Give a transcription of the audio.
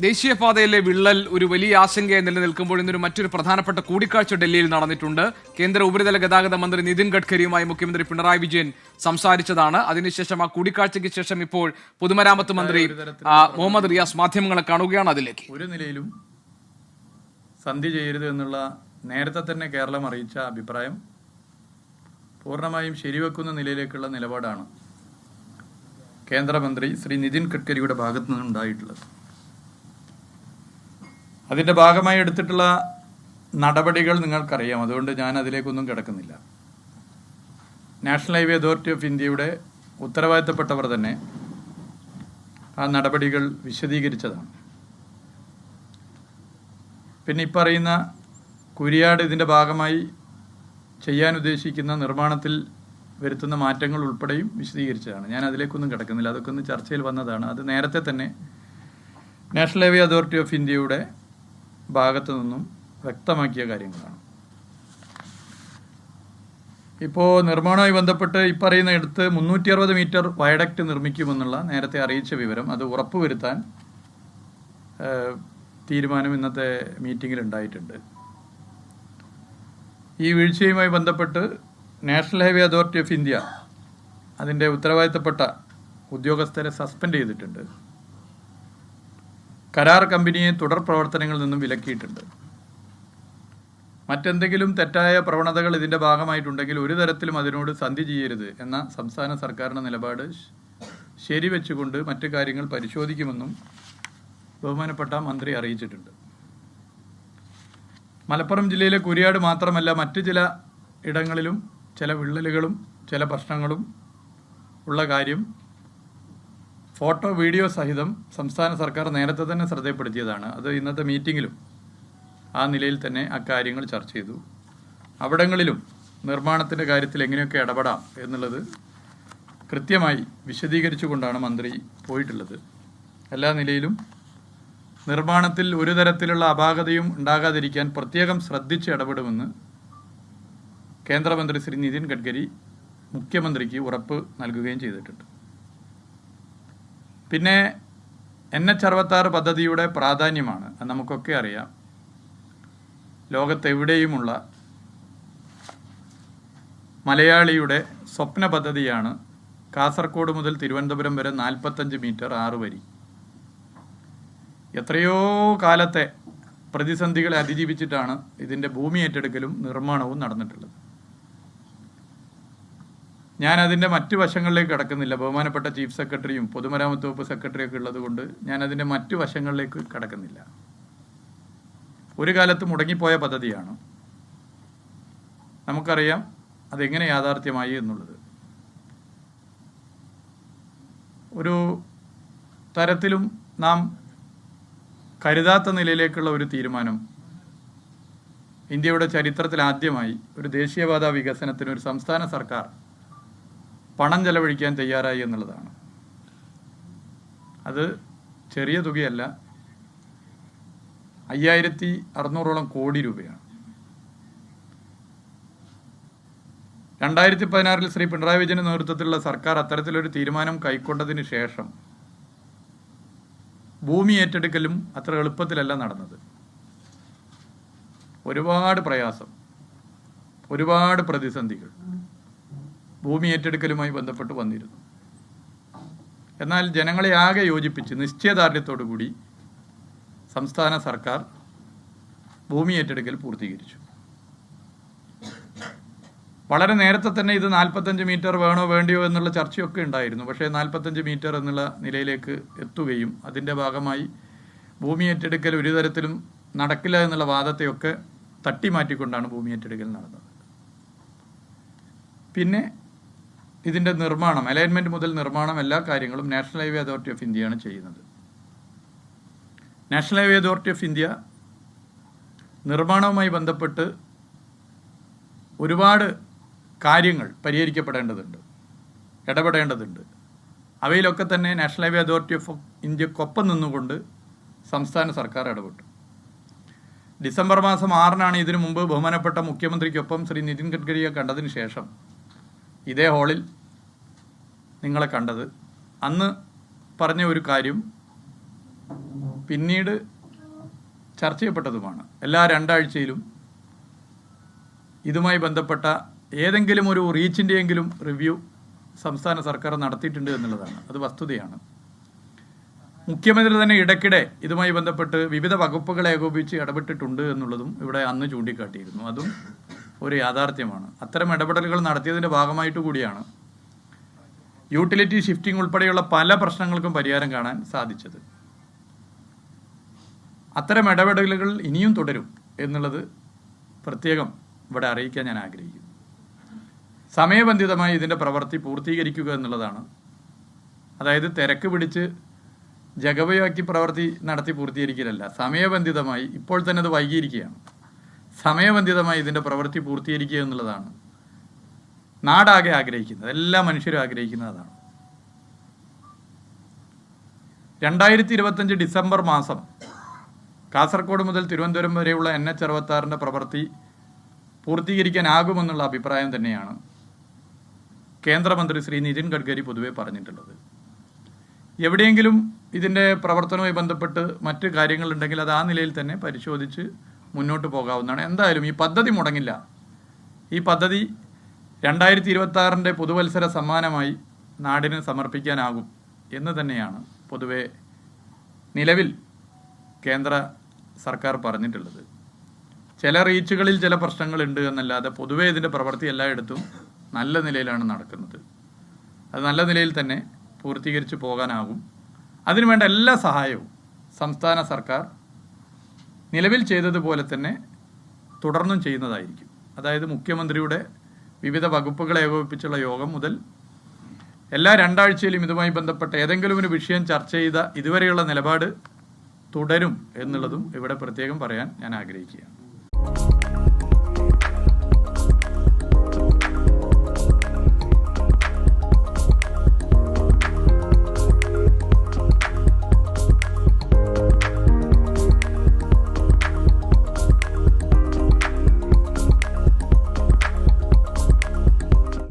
ദേശീയപാതയിലെ വിള്ളൽ ഒരു വലിയ ആശങ്കയായി നിലനിൽക്കുമ്പോൾ ഇന്നൊരു മറ്റൊരു പ്രധാനപ്പെട്ട കൂടിക്കാഴ്ച ഡൽഹിയിൽ നടന്നിട്ടുണ്ട്. കേന്ദ്ര ഉപരിതല ഗതാഗത മന്ത്രി നിതിൻ ഗഡ്കരിയുമായി മുഖ്യമന്ത്രി പിണറായി വിജയൻ സംസാരിച്ചതാണ്. അതിനുശേഷം ആ കൂടിക്കാഴ്ചയ്ക്ക് ശേഷം ഇപ്പോൾ പൊതുമരാമത്ത് മന്ത്രി മുഹമ്മദ് റിയാസ് മാധ്യമങ്ങളെ കാണുകയാണ്. അതിലേക്ക് ഒരു നിലയിലും സന്ധി ചെയ്യരുത് എന്നുള്ള നേരത്തെ തന്നെ കേരളം അറിയിച്ച അഭിപ്രായം പൂർണ്ണമായും ശരിവെക്കുന്ന നിലയിലേക്കുള്ള നിലപാടാണ് കേന്ദ്രമന്ത്രി ശ്രീ നിതിൻ ഗഡ്കരിയുടെ ഭാഗത്തു നിന്നുണ്ടായിട്ടുള്ളത്. അതിൻ്റെ ഭാഗമായി എടുത്തിട്ടുള്ള നടപടികൾ നിങ്ങൾക്കറിയാം, അതുകൊണ്ട് ഞാൻ അതിലേക്കൊന്നും കിടക്കുന്നില്ല. നാഷണൽ ഹൈവേ അതോറിറ്റി ഓഫ് ഇന്ത്യയുടെ ഉത്തരവാദിത്തപ്പെട്ടവർ തന്നെ ആ നടപടികൾ വിശദീകരിച്ചതാണ്. പിന്നെ ഈ പറയുന്ന കുരിയാട് ഇതിൻ്റെ ഭാഗമായി ചെയ്യാൻ ഉദ്ദേശിക്കുന്ന നിർമ്മാണത്തിൽ വരുത്തുന്ന മാറ്റങ്ങൾ ഉൾപ്പെടെയും വിശദീകരിച്ചതാണ്. ഞാൻ അതിലേക്കൊന്നും കിടക്കുന്നില്ല, അതൊക്കെ ഒന്ന് ചർച്ചയിൽ വന്നതാണ്. അത് നേരത്തെ തന്നെ നാഷണൽ ഹൈവേ അതോറിറ്റി ഓഫ് ഇന്ത്യയുടെ ഭാഗത്തു നിന്നും വ്യക്തമാക്കിയ കാര്യങ്ങളാണ്. ഇപ്പോൾ നിർമ്മാണവുമായി ബന്ധപ്പെട്ട് ഈ പറയുന്ന എടുത്ത് 360 മീറ്റർ വയഡക്റ്റ് നിർമ്മിക്കുമെന്നുള്ള നേരത്തെ അറിയിച്ച വിവരം അത് ഉറപ്പുവരുത്താൻ തീരുമാനം ഇന്നത്തെ മീറ്റിങ്ങിൽ ഉണ്ടായിട്ടുണ്ട്. ഈ വീഴ്ചയുമായി ബന്ധപ്പെട്ട് national highway authority of India അതിൻ്റെ ഉത്തരവാദിത്തപ്പെട്ട ഉദ്യോഗസ്ഥരെ സസ്പെൻഡ് ചെയ്തിട്ടുണ്ട്. കരാർ കമ്പനിയെ തുടർ പ്രവർത്തനങ്ങളിൽ നിന്നും വിലക്കിയിട്ടുണ്ട്. മറ്റെന്തെങ്കിലും തെറ്റായ പ്രവണതകൾ ഇതിൻ്റെ ഭാഗമായിട്ടുണ്ടെങ്കിൽ ഒരു തരത്തിലും അതിനോട് സന്ധി ചെയ്യരുത് എന്ന സംസ്ഥാന സർക്കാരിൻ്റെ നിലപാട് ശരിവെച്ചുകൊണ്ട് മറ്റു കാര്യങ്ങൾ പരിശോധിക്കുമെന്നും ബഹുമാനപ്പെട്ട മന്ത്രി അറിയിച്ചിട്ടുണ്ട്. മലപ്പുറം ജില്ലയിലെ കുരിയാട് മാത്രമല്ല മറ്റ് ചില ഇടങ്ങളിലും ചില വിള്ളലുകളും ചില പ്രശ്നങ്ങളും ഉള്ള കാര്യം ഫോട്ടോ വീഡിയോ സഹിതം സംസ്ഥാന സർക്കാർ നേരത്തെ തന്നെ ശ്രദ്ധപ്പെടുത്തിയതാണ്. അത് ഇന്നത്തെ മീറ്റിങ്ങിലും ആ നിലയിൽ തന്നെ അക്കാര്യങ്ങൾ ചർച്ച ചെയ്തു. അവിടങ്ങളിലും നിർമ്മാണത്തിൻ്റെ കാര്യത്തിൽ എങ്ങനെയൊക്കെ ഇടപെടാം എന്നുള്ളത് കൃത്യമായി വിശദീകരിച്ചുകൊണ്ടാണ് മന്ത്രി പോയിട്ടുള്ളത്. എല്ലാ നിലയിലും നിർമ്മാണത്തിൽ ഒരു തരത്തിലുള്ള അപാകതയും ഉണ്ടാകാതിരിക്കാൻ പ്രത്യേകം ശ്രദ്ധിച്ച് ഇടപെടുമെന്ന് കേന്ദ്രമന്ത്രി ശ്രീ നിതിൻ ഗഡ്കരി മുഖ്യമന്ത്രിക്ക് ഉറപ്പ് നൽകുകയും ചെയ്തിട്ടുണ്ട്. പിന്നെ NH-66 പദ്ധതിയുടെ പ്രാധാന്യമാണ് നമുക്കൊക്കെ അറിയാം. ലോകത്തെവിടെയുമുള്ള മലയാളിയുടെ സ്വപ്ന പദ്ധതിയാണ് കാസർഗോഡ് മുതൽ തിരുവനന്തപുരം വരെ 45 മീറ്റർ 6 വരി. എത്രയോ കാലത്തെ പ്രതിസന്ധികളെ അതിജീവിച്ചിട്ടാണ് ഇതിൻ്റെ ഭൂമി ഏറ്റെടുക്കലും നിർമ്മാണവും നടന്നിട്ടുള്ളത്. ഞാൻ അതിൻ്റെ മറ്റു വശങ്ങളിലേക്ക് കടക്കുന്നില്ല. ബഹുമാനപ്പെട്ട ചീഫ് സെക്രട്ടറിയും പൊതുമരാമത്ത് വകുപ്പ് സെക്രട്ടറിയൊക്കെ ഉള്ളത് കൊണ്ട് ഞാൻ അതിൻ്റെ മറ്റു വശങ്ങളിലേക്ക് കടക്കുന്നില്ല. ഒരു കാലത്ത് മുടങ്ങിപ്പോയ പദ്ധതിയാണ്. നമുക്കറിയാം അതെങ്ങനെ യാഥാർത്ഥ്യമായി എന്നുള്ളത്. ഒരു തരത്തിലും നാം കരുതാത്ത നിലയിലേക്കുള്ള ഒരു തീരുമാനം ഇന്ത്യയുടെ ചരിത്രത്തിൽ ആദ്യമായി ഒരു ദേശീയപാത വികസനത്തിന് ഒരു സംസ്ഥാന സർക്കാർ പണം ചെലവഴിക്കാൻ തയ്യാറായി എന്നുള്ളതാണ്. അത് ചെറിയ തുകയല്ല, 5600 കോടി രൂപയാണ്. 2016 ശ്രീ പിണറായി വിജയന്റെ നേതൃത്വത്തിലുള്ള സർക്കാർ അത്തരത്തിലൊരു തീരുമാനം കൈക്കൊണ്ടതിന് ശേഷം ഭൂമി ഏറ്റെടുക്കലും അത്ര എളുപ്പത്തിലല്ല നടന്നത്. ഒരുപാട് പ്രയാസം, ഒരുപാട് പ്രതിസന്ധികൾ ഭൂമി ഏറ്റെടുക്കലുമായി ബന്ധപ്പെട്ട് വന്നിരുന്നു. എന്നാൽ ജനങ്ങളെ ആകെ യോജിപ്പിച്ച് നിശ്ചയദാർഢ്യത്തോടുകൂടി സംസ്ഥാന സർക്കാർ ഭൂമി ഏറ്റെടുക്കൽ പൂർത്തീകരിച്ചു. വളരെ നേരത്തെ തന്നെ ഇത് 45 മീറ്റർ വേണോ വേണ്ടിയോ എന്നുള്ള ചർച്ചയൊക്കെ ഉണ്ടായിരുന്നു. പക്ഷേ 45 മീറ്റർ എന്നുള്ള നിലയിലേക്ക് എത്തുകയും അതിൻ്റെ ഭാഗമായി ഭൂമി ഏറ്റെടുക്കൽ ഒരു തരത്തിലും നടക്കില്ല എന്നുള്ള വാദത്തെയൊക്കെ തട്ടിമാറ്റിക്കൊണ്ടാണ് ഭൂമി ഏറ്റെടുക്കൽ നടന്നത്. പിന്നെ ഇതിൻ്റെ നിർമ്മാണം, അലൈൻമെൻറ്റ് മുതൽ നിർമ്മാണം എല്ലാ കാര്യങ്ങളും നാഷണൽ ഹൈവേ അതോറിറ്റി ഓഫ് ഇന്ത്യയാണ് ചെയ്യുന്നത്. National highway authority of India നിർമ്മാണവുമായി ബന്ധപ്പെട്ട് ഒരുപാട് കാര്യങ്ങൾ പരിഹരിക്കപ്പെടേണ്ടതുണ്ട്, ഇടപെടേണ്ടതുണ്ട്. അവയിലൊക്കെ തന്നെ നാഷണൽ ഹൈവേ അതോറിറ്റി ഓഫ് ഇന്ത്യക്കൊപ്പം നിന്നുകൊണ്ട് സംസ്ഥാന സർക്കാർ ഇടപെട്ടു. ഡിസംബർ മാസം 6-നാണ് ഇതിനു മുമ്പ് ബഹുമാനപ്പെട്ട മുഖ്യമന്ത്രിക്കൊപ്പം ശ്രീ നിതിൻ ഗഡ്കരിയെ കണ്ടതിന് ശേഷം ഇതേ ഹാളിൽ നിങ്ങളെ കണ്ടത്. അന്ന് പറഞ്ഞ ഒരു കാര്യം പിന്നീട് ചർച്ച ചെയ്യപ്പെട്ടതുമാണ്. എല്ലാ 2 ആഴ്ചയിലും ഇതുമായി ബന്ധപ്പെട്ട ഏതെങ്കിലും ഒരു റീച്ചിൻ്റെയെങ്കിലും റിവ്യൂ സംസ്ഥാന സർക്കാർ നടത്തിയിട്ടുണ്ട് എന്നുള്ളതാണ്. അത് വസ്തുതയാണ്. മുഖ്യമന്ത്രി തന്നെ ഇടയ്ക്കിടെ ഇതുമായി ബന്ധപ്പെട്ട് വിവിധ വകുപ്പുകളെ ഏകോപിച്ച് ഇടപെട്ടിട്ടുണ്ട് എന്നുള്ളതും ഇവിടെ അന്ന് ചൂണ്ടിക്കാട്ടിയിരുന്നു. അതും ഒരു യാഥാർത്ഥ്യമാണ്. അത്തരം ഇടപെടലുകൾ നടത്തിയതിൻ്റെ ഭാഗമായിട്ട് കൂടിയാണ് യൂട്ടിലിറ്റി ഷിഫ്റ്റിംഗ് ഉൾപ്പെടെയുള്ള പല പ്രശ്നങ്ങൾക്കും പരിഹാരം കാണാൻ സാധിച്ചത്. അത്തരം ഇടപെടലുകൾ ഇനിയും തുടരും എന്നുള്ളത് പ്രത്യേകം ഇവിടെ അറിയിക്കാൻ ഞാൻ ആഗ്രഹിക്കുന്നു. സമയബന്ധിതമായി ഇതിൻ്റെ പ്രവൃത്തി പൂർത്തീകരിക്കുക എന്നുള്ളതാണ്. അതായത് തിരക്ക് പിടിച്ച് ജഗവയാക്കി പ്രവൃത്തി നടത്തി പൂർത്തീകരിക്കലല്ല, സമയബന്ധിതമായി. ഇപ്പോൾ തന്നെ അത് വൈകിയിരിക്കുകയാണ്. സമയബന്ധിതമായി ഇതിൻ്റെ പ്രവൃത്തി പൂർത്തീകരിക്കുക എന്നുള്ളതാണ് നാടാകെ ആഗ്രഹിക്കുന്നത്, എല്ലാ മനുഷ്യരും ആഗ്രഹിക്കുന്നത് അതാണ്. 2025 ഡിസംബർ മാസം കാസർഗോഡ് മുതൽ തിരുവനന്തപുരം വരെയുള്ള NH 66 പ്രവൃത്തി പൂർത്തീകരിക്കാനാകുമെന്നുള്ള അഭിപ്രായം തന്നെയാണ് കേന്ദ്രമന്ത്രി ശ്രീ നിതിൻ ഗഡ്കരി പൊതുവെ പറഞ്ഞിട്ടുള്ളത്. എവിടെയെങ്കിലും ഇതിൻ്റെ പ്രവർത്തനവുമായി ബന്ധപ്പെട്ട് മറ്റ് കാര്യങ്ങളുണ്ടെങ്കിൽ അത് ആ നിലയിൽ തന്നെ പരിശോധിച്ച് മുന്നോട്ട് പോകാവുന്നതാണ്. എന്തായാലും ഈ പദ്ധതി മുടങ്ങില്ല. ഈ പദ്ധതി 2026 പുതുവത്സര സമ്മാനമായി നാടിന് സമർപ്പിക്കാനാകും എന്ന് തന്നെയാണ് പൊതുവെ നിലവിൽ കേന്ദ്ര സർക്കാർ പറഞ്ഞിട്ടുള്ളത്. ചില റീച്ചുകളിൽ ചില പ്രശ്നങ്ങളുണ്ട് എന്നല്ലാതെ പൊതുവെ ഇതിൻ്റെ പ്രവൃത്തി എല്ലായിടത്തും നല്ല നിലയിലാണ് നടക്കുന്നത്. അത് നല്ല നിലയിൽ തന്നെ പൂർത്തീകരിച്ച് പോകാനാകും. അതിനുവേണ്ട എല്ലാ സഹായവും സംസ്ഥാന സർക്കാർ നിലവിൽ ചെയ്തതുപോലെ തന്നെ തുടർന്നും ചെയ്യുന്നതായിരിക്കും. അതായത് മുഖ്യമന്ത്രിയുടെ വിവിധ വകുപ്പുകളെ ഏകോപിപ്പിച്ചുള്ള യോഗം മുതൽ എല്ലാ 2 ആഴ്ചയിലും ഇതുമായി ബന്ധപ്പെട്ട ഏതെങ്കിലും ഒരു വിഷയം ചർച്ച ചെയ്ത ഇതുവരെയുള്ള നിലപാട് തുടരും എന്നുള്ളതും ഇവിടെ പ്രത്യേകം പറയാൻ ഞാൻ ആഗ്രഹിക്കുകയാണ്.